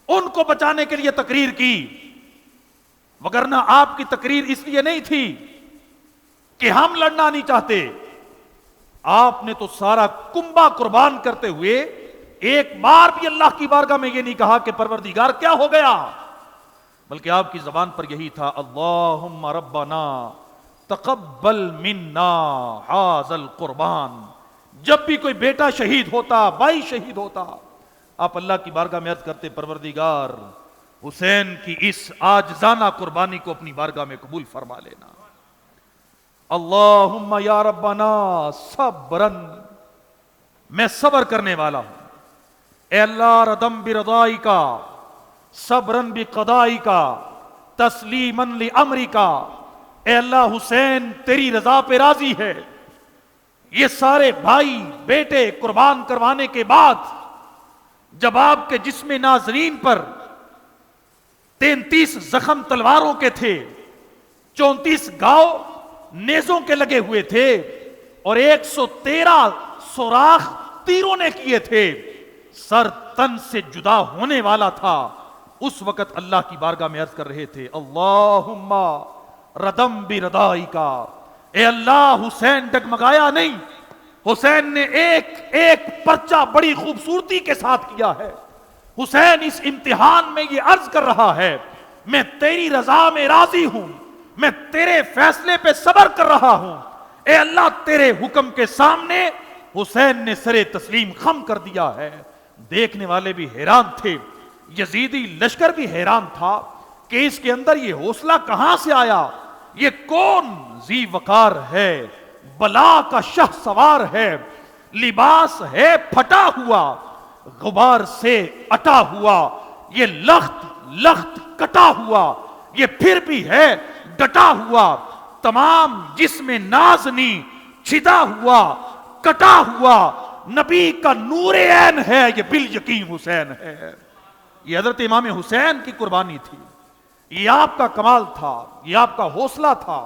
ان کو بچانے کے لیے تقریر کی، وگرنہ آپ کی تقریر اس لیے نہیں تھی کہ ہم لڑنا نہیں چاہتے. آپ نے تو سارا کنبہ قربان کرتے ہوئے ایک بار بھی اللہ کی بارگاہ میں یہ نہیں کہا کہ پروردگار کیا ہو گیا، بلکہ آپ کی زبان پر یہی تھا، اللہم ربنا تقبل منا ھذا القربان. جب بھی کوئی بیٹا شہید ہوتا، بھائی شہید ہوتا، آپ اللہ کی بارگاہ میں عرض کرتے، پروردگار حسین کی اس عاجزانہ قربانی کو اپنی بارگاہ میں قبول فرما لینا. اللہم یا ربنا صبرن، میں صبر کرنے والا ہوں. اے اللہ ردم برضائی کا، صبرن بقضائی کا، تسلیمن لامری کا. اے اللہ حسین تیری رضا پہ راضی ہے. یہ سارے بھائی بیٹے قربان کروانے کے بعد جب آپ کے جسم ناظرین پر 33 زخم تلواروں کے تھے، 34 گاؤ نیزوں کے لگے ہوئے تھے اور 113 سوراخ تیروں نے کیے تھے، سر تن سے جدا ہونے والا تھا، اس وقت اللہ کی بارگاہ میں عرض کر رہے تھے، اللہم ردم برضائی کا. اے اللہ حسین ڈگمگایا نہیں، حسین نے ایک ایک پرچہ بڑی خوبصورتی کے ساتھ کیا ہے. حسین اس امتحان میں یہ عرض کر رہا ہے، میں تیری رضا میں راضی ہوں، میں تیرے فیصلے پہ صبر کر رہا ہوں. اے اللہ تیرے حکم کے سامنے حسین نے سر تسلیم خم کر دیا ہے. دیکھنے والے بھی حیران تھے، یزیدی لشکر بھی حیران تھا کہ اس کے اندر یہ حوصلہ کہاں سے آیا، یہ کون ذی وقار ہے، بلا کا شہ سوار ہے، لباس ہے پھٹا ہوا، غبار سے اٹا ہوا، یہ لخت لخت کٹا ہوا، یہ پھر بھی ہے ڈٹا ہوا، تمام جسم نازنی چھدا ہوا کٹا ہوا، نبی کا نور عین ہے، یہ بالیقین حسین ہے. یہ حضرت امام حسین کی قربانی تھی، یہ آپ کا کمال تھا، یہ آپ کا حوصلہ تھا.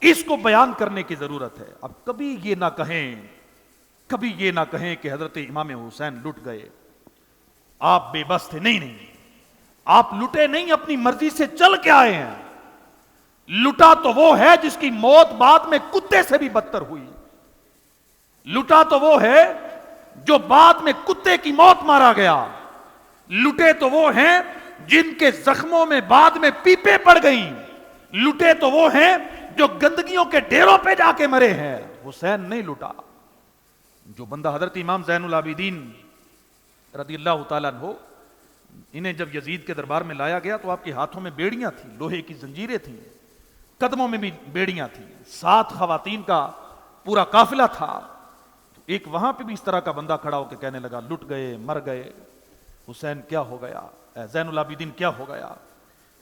اس کو بیان کرنے کی ضرورت ہے. اب کبھی یہ نہ کہیں کہ حضرت امام حسین لٹ گئے، آپ بے بس تھے. نہیں، آپ لٹے نہیں، اپنی مرضی سے چل کے آئے ہیں. لٹا تو وہ ہے جس کی موت بعد میں کتے سے بھی بدتر ہوئی. لٹا تو وہ ہے جو بعد میں کتے کی موت مارا گیا. لٹے تو وہ ہیں جن کے زخموں میں بعد میں پیپیں پڑ گئیں. لٹے تو وہ ہیں جو گندگیوں کے ڈیروں پہ جا کے مرے ہیں. حسین نہیں لٹا. جو بندہ حضرت امام زین العابدین رضی اللہ تعالیٰ عنہ، انہیں جب یزید کے دربار میں لایا گیا تو آپ کے ہاتھوں میں بیڑیاں تھیں، لوہے کی زنجیریں تھیں، قدموں میں بھی بیڑیاں تھیں، 7 خواتین کا پورا قافلہ تھا. ایک وہاں پہ بھی اس طرح کا بندہ کھڑا ہو کے کہنے لگا، لٹ گئے، مر گئے، حسین کیا ہو گیا، زین العابدین کیا ہو گیا.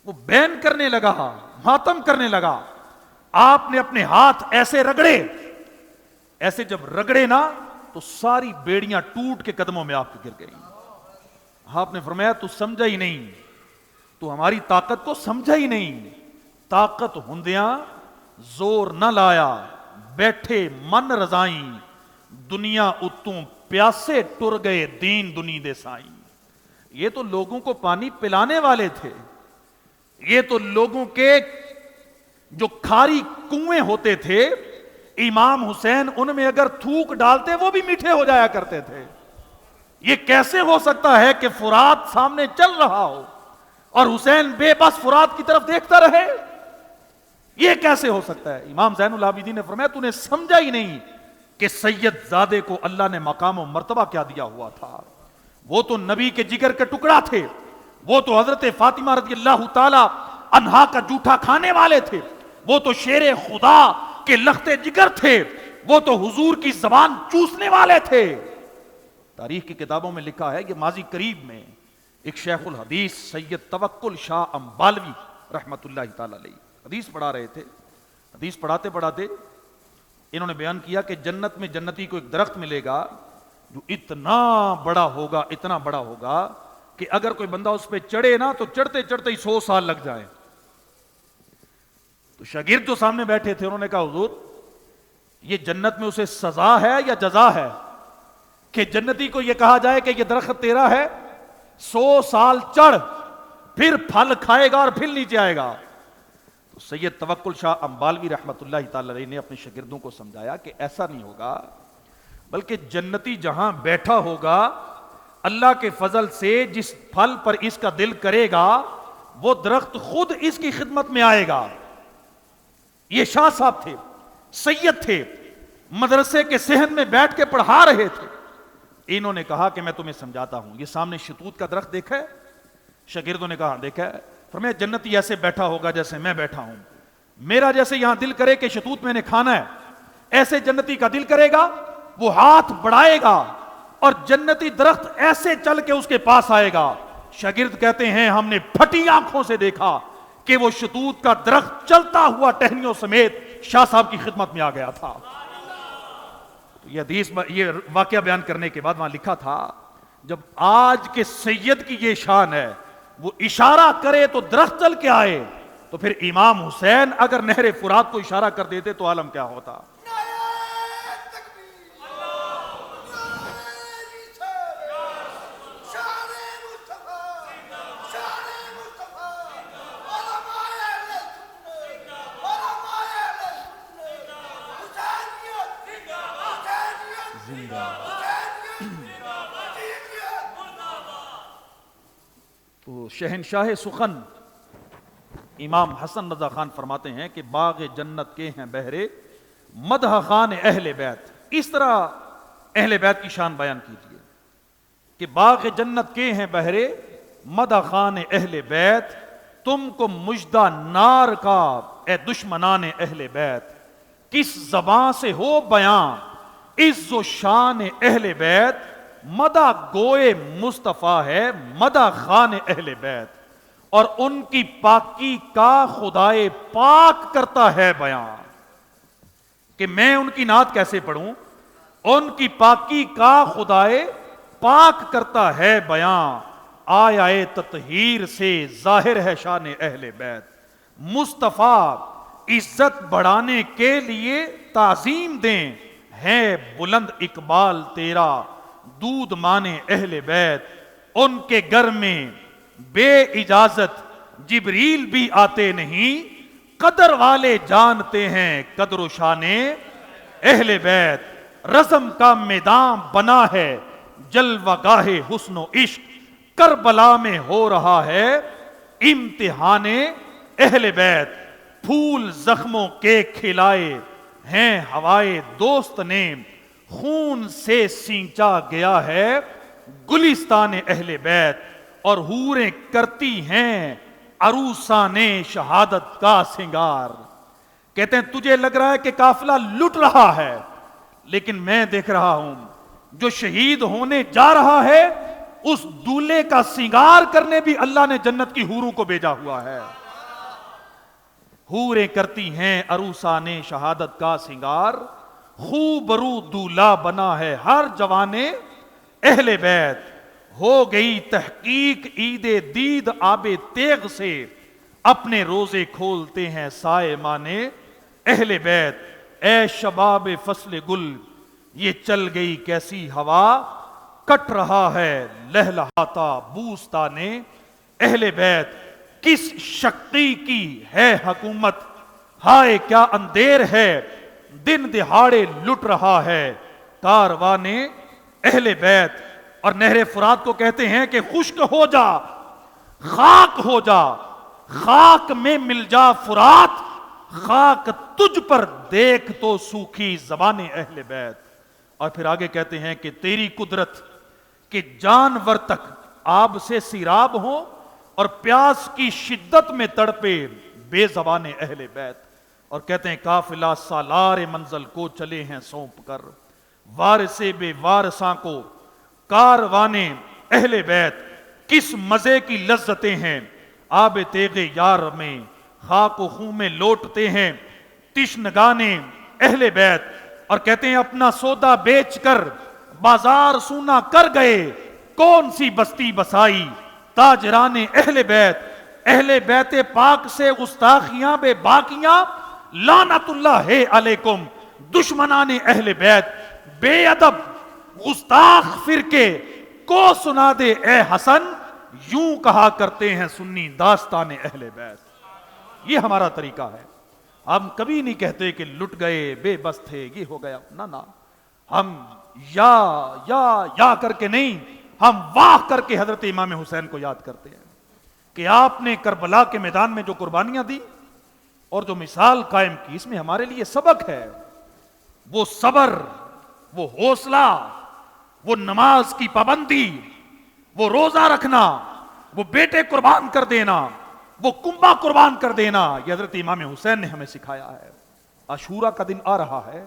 وہ بین کرنے لگا، ماتم کرنے لگا. آپ نے اپنے ہاتھ ایسے رگڑے، ایسے جب رگڑے نا تو ساری بیڑیاں ٹوٹ کے قدموں میں آپ کے گر گئی. آپ نے فرمایا تو سمجھا ہی نہیں، تو ہماری طاقت کو سمجھا ہی نہیں. طاقت ہندیاں زور نہ لایا، بیٹھے من رضائیں، دنیا اتوں پیاسے ٹر گئے دین دنی دے سائیں. یہ تو لوگوں کو پانی پلانے والے تھے، یہ تو لوگوں کے جو کھاری کنویں ہوتے تھے، امام حسین ان میں اگر تھوک ڈالتے وہ بھی میٹھے ہو جایا کرتے تھے. یہ کیسے ہو سکتا ہے کہ فرات سامنے چل رہا ہو اور حسین بے بس فرات کی طرف دیکھتا رہے؟ یہ کیسے ہو سکتا ہے؟ امام زین العابدین نے فرمایا تو نے سمجھا ہی نہیں کہ سید زادے کو اللہ نے مقام و مرتبہ کیا دیا ہوا تھا. وہ تو نبی کے جگر کے ٹکڑا تھے، وہ تو حضرت فاطمہ رضی اللہ تعالی عنہا کا جوٹا کھانے والے تھے، وہ تو شیر خدا کے لختے جگر تھے، وہ تو حضور کی زبان چوسنے والے تھے. تاریخ کی کتابوں میں لکھا ہے کہ ماضی قریب میں ایک شیخ الحدیث سید توکل شاہ امبالوی رحمت اللہ تعالی علیہ حدیث پڑھا رہے تھے. حدیث پڑھاتے پڑھاتے انہوں نے بیان کیا کہ جنت میں جنتی کو ایک درخت ملے گا جو اتنا بڑا ہوگا کہ اگر کوئی بندہ اس پہ چڑھے نا تو چڑھتے چڑھتے ہی 100 سال لگ جائے. تو شاگرد جو سامنے بیٹھے تھے انہوں نے کہا حضور یہ جنت میں اسے سزا ہے یا جزا ہے کہ جنتی کو یہ کہا جائے کہ یہ درخت تیرا ہے, 100 سال چڑھ پھر پھل کھائے گا اور پھر نیچے آئے گا. تو سید توکل شاہ امبالوی رحمت اللہ تعالی علیہ نے اپنے شاگردوں کو سمجھایا کہ ایسا نہیں ہوگا, بلکہ جنتی جہاں بیٹھا ہوگا اللہ کے فضل سے جس پھل پر اس کا دل کرے گا وہ درخت خود اس کی خدمت میں آئے گا. یہ شاہ صاحب تھے, سید تھے, مدرسے کے صحن میں بیٹھ کے پڑھا رہے تھے. انہوں نے کہا کہ میں تمہیں سمجھاتا ہوں, یہ سامنے شتوت کا درخت دیکھا ہے؟ شاگردوں نے کہا دیکھا ہے. فرمایا جنتی ایسے بیٹھا ہوگا جیسے میں بیٹھا ہوں, میرا جیسے یہاں دل کرے کہ شتوت میں نے کھانا ہے, ایسے جنتی کا دل کرے گا, وہ ہاتھ بڑھائے گا اور جنتی درخت ایسے چل کے اس کے پاس آئے گا. شاگرد کہتے ہیں ہم نے پھٹی آنکھوں سے دیکھا کہ وہ شتوت کا درخت چلتا ہوا ٹہنیوں سمیت شاہ صاحب کی خدمت میں آ گیا تھا. یہ واقعہ بیان کرنے کے بعد وہاں لکھا تھا جب آج کے سید کی یہ شان ہے, وہ اشارہ کرے تو درخت چل کے آئے, تو پھر امام حسین اگر نہر فرات کو اشارہ کر دیتے تو عالم کیا ہوتا. تو شہنشاہ سخن امام حسن رضا خان فرماتے ہیں کہ باغ جنت کے ہیں بہرے مدح خان اہل بیت. اس طرح اہل بیت کی شان بیان کیجیے کہ باغ جنت کے ہیں بہرے مدح خان اہل بیت, تم کو مجدہ نار کا اے دشمنان اہل بیت. کس زبان سے ہو بیان عز و شان اہل بیت, مدح گوئے مصطفیٰ ہے مدح خان اہل بیت, اور ان کی پاکی کا خدائے پاک کرتا ہے بیان. کہ میں ان کی نعت کیسے پڑھوں, ان کی پاکی کا خدائے پاک کرتا ہے بیان. آیا تطہیر سے ظاہر ہے شان اہل بیت, مصطفیٰ عزت بڑھانے کے لیے تعظیم دیں, ہے بلند اقبال تیرا دودھ مانے اہل بیت. ان کے گھر میں بے اجازت جبریل بھی آتے نہیں, قدر والے جانتے ہیں قدر و شان اہل بیت. رزم کا میدان بنا ہے جلوہ گاہ حسن و عشق, کربلا میں ہو رہا ہے امتحان اہل بیت. پھول زخموں کے کھلائے ہیں ہوائے دوست نے, خون سے سینچا گیا ہے گلستان اہل بیت. اور حوریں کرتی ہیں عروسان شہادت کا سنگار. کہتے ہیں تجھے لگ رہا ہے کہ قافلہ لٹ رہا ہے, لیکن میں دیکھ رہا ہوں جو شہید ہونے جا رہا ہے اس دولے کا سنگار کرنے بھی اللہ نے جنت کی حوروں کو بھیجا ہوا ہے. حوریں کرتی ہیں عروسان شہادت کا سنگار, خوبرو دولہا بنا ہے ہر جوانے اہل بیت. ہو گئی تحقیق عید دید آب تیغ سے, اپنے روزے کھولتے ہیں سائے مانے اہل بیت. اے شباب فصل گل یہ چل گئی کیسی ہوا, کٹ رہا ہے لہلہاتا بوستانے اہل بیت. کس شقی کی ہے حکومت ہائے کیا اندھیر ہے, دن دہاڑے لٹ رہا ہے کاروانے اہل بیت. اور نہر فرات کو کہتے ہیں کہ خشک ہو جا خاک ہو جا, خاک میں مل جا فرات, خاک تجھ پر دیکھ تو سوکھی زبان اہل بیت. اور پھر آگے کہتے ہیں کہ تیری قدرت کہ جانور تک آب سے سیراب ہوں اور پیاس کی شدت میں تڑپے بے زبان اہل بیت. اور کہتے ہیں قافلہ سالار منزل کو چلے ہیں سونپ کر, وارثے بے وارثاں کو کاروانے اہل بیت. کس مزے کی لذتیں ہیں آب تیغ یار میں, خاک و خون میں لوٹتے ہیں تشنگانے اہل بیت. اور کہتے ہیں اپنا سودا بیچ کر بازار سونا کر گئے کون سی بستی بسائی، تاجران اہل بیت پاک سے گستاخیاں بے باقیاں، لعنت اللہ علیکم دشمنان اہل بیت، بے ادب گستاخ فرقے کو سنا دے اے حسن، یوں کہا کرتے ہیں سنی داستان اہل بیت۔ یہ ہمارا طریقہ ہے، ہم کبھی نہیں کہتے کہ لٹ گئے بے بس تھے یہ ہو گیا، نہ ہم یا کر کے نہیں، ہم واہ کر کے حضرت امام حسین کو یاد کرتے ہیں کہ آپ نے کربلا کے میدان میں جو قربانیاں دی اور جو مثال قائم کی، اس میں ہمارے لیے سبق ہے، وہ صبر، وہ حوصلہ، وہ نماز کی پابندی، وہ روزہ رکھنا، وہ بیٹے قربان کر دینا، وہ کنبہ قربان کر دینا، یہ حضرت امام حسین نے ہمیں سکھایا ہے۔ عاشورہ کا دن آ رہا ہے،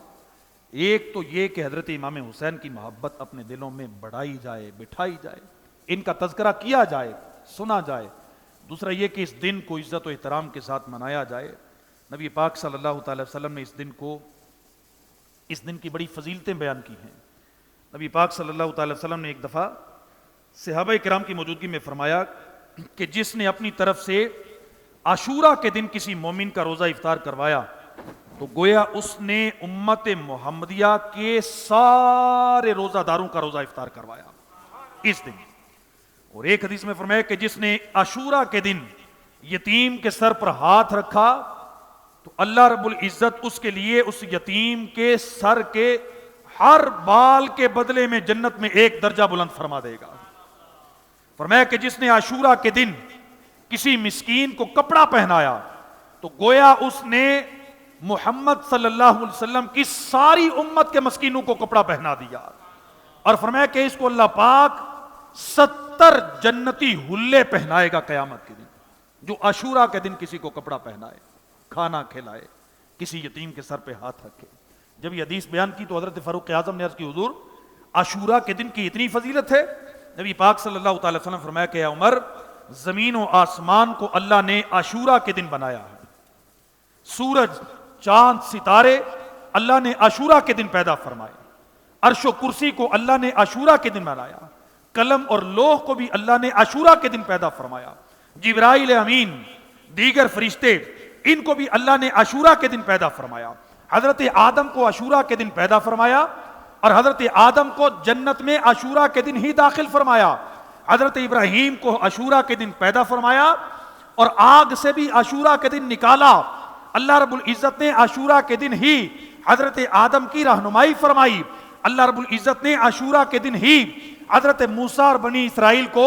ایک تو یہ کہ حضرت امام حسین کی محبت اپنے دلوں میں بڑھائی جائے، بٹھائی جائے، ان کا تذکرہ کیا جائے، سنا جائے۔ دوسرا یہ کہ اس دن کو عزت و احترام کے ساتھ منایا جائے۔ نبی پاک صلی اللہ تعالی وسلم نے اس دن کی بڑی فضیلتیں بیان کی ہیں۔ نبی پاک صلی اللہ تعالی وسلم نے ایک دفعہ صحابہ کرام کی موجودگی میں فرمایا کہ جس نے اپنی طرف سے عاشورہ کے دن کسی مومن کا روزہ افطار کروایا تو گویا اس نے امت محمدیہ کے سارے روزہ داروں کا روزہ افطار کروایا اس دن۔ اور ایک حدیث میں فرمایا کہ جس نے عاشورہ کے دن یتیم کے سر پر ہاتھ رکھا تو اللہ رب العزت اس کے لیے اس یتیم کے سر کے ہر بال کے بدلے میں جنت میں ایک درجہ بلند فرما دے گا۔ فرمایا کہ جس نے عاشورہ کے دن کسی مسکین کو کپڑا پہنایا تو گویا اس نے محمد صلی اللہ علیہ وسلم کی ساری امت کے مسکینوں کو کپڑا پہنا دیا، اور فرمایا کہ اس کو اللہ پاک 70 جنتی حلے پہنائے گا قیامت کے دن، جو عاشورہ کے دن کسی کو کپڑا پہنائے، کھانا کھلائے، کسی یتیم کے سر پہ ہاتھ رکھے۔ جب یہ حدیث بیان کی تو حضرت فاروق اعظم نے عرض کی حضور عاشورہ کے دن کی اتنی فضیلت ہے؟ نبی پاک صلی اللہ تعالی وسلم فرمایا کہ اے عمر، زمین و آسمان کو اللہ نے عاشورہ کے دن بنایا ہے، سورج، چاند، ستارے اللہ نے عاشورہ کے دن پیدا فرمائے، عرش و کرسی کو اللہ نے عاشورہ کے دن بنایا، قلم اور لوح کو بھی اللہ نے عاشورہ کے دن پیدا فرمایا، جبرائیل امین، دیگر فرشتے، ان کو بھی اللہ نے عاشورہ کے دن پیدا فرمایا، حضرت آدم کو عاشورہ کے دن پیدا فرمایا اور حضرت آدم کو جنت میں عاشورہ کے دن ہی داخل فرمایا، حضرت ابراہیم کو عاشورہ کے دن پیدا فرمایا اور آگ سے بھی عاشورہ کے دن نکالا۔ اللہ رب العزت نے عاشورہ کے دن ہی حضرت آدم کی رہنمائی فرمائی، اللہ رب العزت نے عاشورہ کے دن ہی حضرت موسیٰ اور بنی اسرائیل کو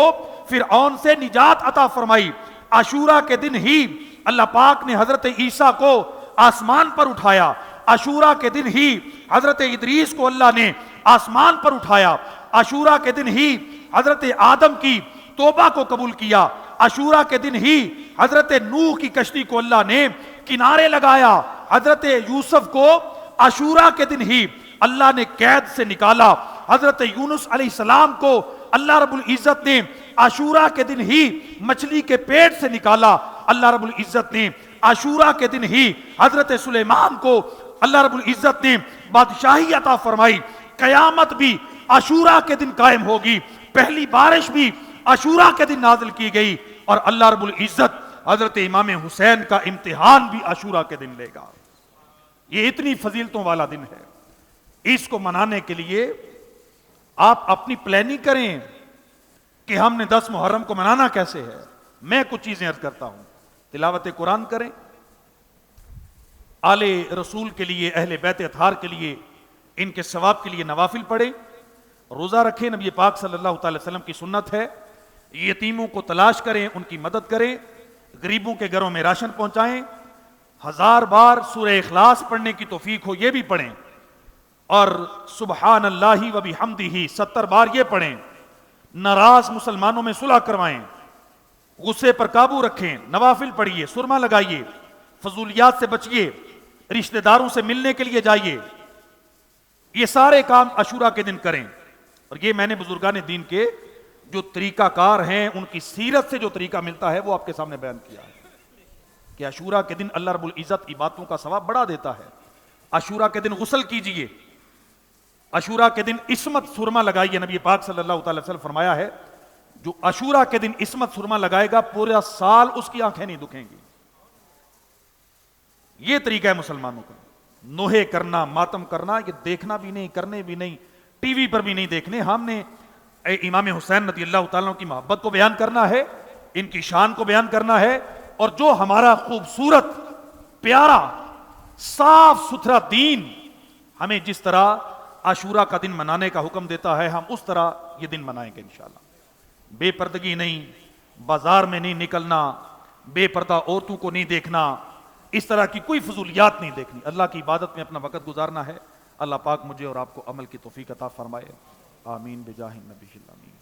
فرعون سے نجات عطا فرمائی، عاشورہ کے دن ہی اللہ پاک نے حضرت عیسیٰ کو آسمان پر اٹھایا، عاشورہ کے دن ہی حضرت ادریس کو اللہ نے آسمان پر اٹھایا، عاشورہ کے دن ہی حضرت آدم کی توبہ کو قبول کیا، عاشورہ کے دن ہی حضرت نوح کی کشتی کو اللہ نے کنارے لگایا، حضرت یوسف کو عاشورہ کے دن ہی اللہ نے قید سے نکالا، حضرت یونس علیہ السلام کو اللہ رب العزت نے عاشورہ کے دن ہی مچھلی کے پیٹ سے نکالا، اللہ رب العزت نے عاشورہ کے دن ہی حضرت سلیمان کو اللہ رب العزت نے بادشاہی عطا فرمائی، قیامت بھی عاشورہ کے دن قائم ہوگی، پہلی بارش بھی عاشورہ کے دن نازل کی گئی، اور اللہ رب العزت حضرت امام حسین کا امتحان بھی عاشورہ کے دن لے گا۔ یہ اتنی فضیلتوں والا دن ہے، اس کو منانے کے لیے آپ اپنی پلاننگ کریں کہ ہم نے 10 محرم کو منانا کیسے ہے۔ میں کچھ چیزیں عرض کرتا ہوں، تلاوت قرآن کریں، آل رسول کے لیے، اہل بیت اطہار کے لیے، ان کے ثواب کے لیے نوافل پڑھیں، روزہ رکھیں، نبی پاک صلی اللہ تعالی وسلم کی سنت ہے، یتیموں کو تلاش کریں، ان کی مدد کریں، غریبوں کے گھروں میں راشن پہنچائیں، 1000 بار سورہ اخلاص پڑھنے کی توفیق ہو یہ بھی پڑھیں، اور سبحان اللہ و بحمدہ 70 بار یہ پڑھیں، ناراض مسلمانوں میں صلح کروائیں، غصے پر قابو رکھیں، نوافل پڑھیے، سرما لگائیے، فضولیات سے بچیے، رشتہ داروں سے ملنے کے لیے جائیے، یہ سارے کام عاشورہ کے دن کریں۔ اور یہ میں نے بزرگان دین کے جو طریقہ کار ہیں ان کی سیرت سے جو طریقہ ملتا ہے وہ آپ کے سامنے بیان کیا ہے کہ عاشورہ کے دن اللہ رب العزت عبادتوں کا ثواب بڑھا دیتا ہے۔ عاشورہ کے دن غسل کیجئے، عاشورہ کے دن عصمت سرما لگائیے، نبی پاک صلی اللہ تعالی وسلم فرمایا ہے جو عاشورہ کے دن عصمت سرما لگائے گا پورا سال اس کی آنکھیں نہیں دکھیں گی۔ یہ طریقہ ہے مسلمانوں کا، نوحے کرنا، ماتم کرنا، یہ دیکھنا بھی نہیں، کرنے بھی نہیں، ٹی وی پر بھی نہیں دیکھنے۔ ہم نے امام حسین رضی اللہ تعالیٰ کی محبت کو بیان کرنا ہے، ان کی شان کو بیان کرنا ہے، اور جو ہمارا خوبصورت پیارا صاف ستھرا دین ہمیں جس طرح عاشورہ کا دن منانے کا حکم دیتا ہے، ہم اس طرح یہ دن منائیں گے انشاءاللہ۔ بے پردگی نہیں، بازار میں نہیں نکلنا، بے پردہ عورتوں کو نہیں دیکھنا، اس طرح کی کوئی فضولیات نہیں دیکھنی، اللہ کی عبادت میں اپنا وقت گزارنا ہے۔ اللہ پاک مجھے اور آپ کو عمل کی توفیق عطا فرمائے، آمین بجاہ النبی الامین۔